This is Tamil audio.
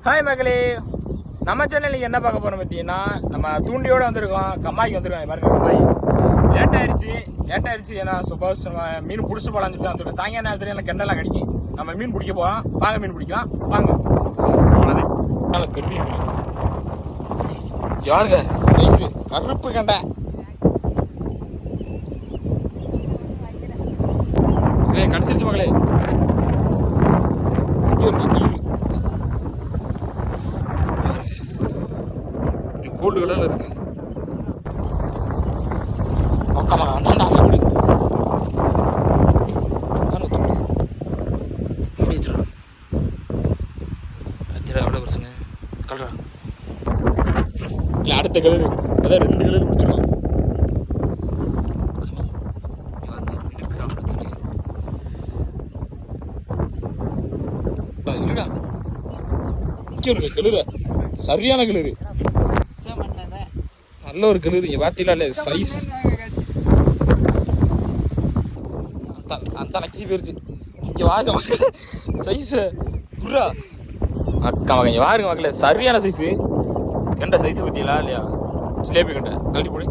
ஹாய் மகளே, நம்ம சேனலுக்கு என்ன பார்க்க போறோம் பார்த்தீங்கன்னா, நம்ம தூண்டியோட வந்திருக்கோம். கம்மாய்க்கு வந்திருக்கோம். பாருங்க, கம்மாய் லேட் ஆயிடுச்சு. ஏன்னா சப்போஸ் மீன் பிடிச்சி போலான்னு சொல்லிட்டு வந்துருக்கோம். சாயங்கால நேரத்துல எனக்கு கெண்டெல்லாம் கிடைக்கும். நம்ம மீன் பிடிக்க போறோம். வாங்க மீன் பிடிக்கலாம் வாங்க. பெரிய யாருங்க சைஸு கருப்பு கண்டை கடிச்சிருச்சு மகளே. கோல்டு கலர்ல இருக்கு. பக்கமா அந்தாண்டா வீடு எவ்வளோ பிரச்சனை கலரா இல்லை அடுத்த கலரு அதான் 2 கலர் பிடிச்சிடும். இல்லைடா இங்கே இருக்கு கலரு, சரியான கலரு, நல்ல ஒரு கலரு. இங்கே பார்த்தீங்களா இல்லை சைஸ் அந்த நக்கி போயிருச்சு. இங்கே வாருங்க சைஸு புரா அக்கா மகன். இங்கே வாருங்க மக்களே, சரியான சைஸு. கெண்டை சைஸு பற்றிங்களா இல்லையா? ஜிலேபி கண்டை கழட்டி போடு.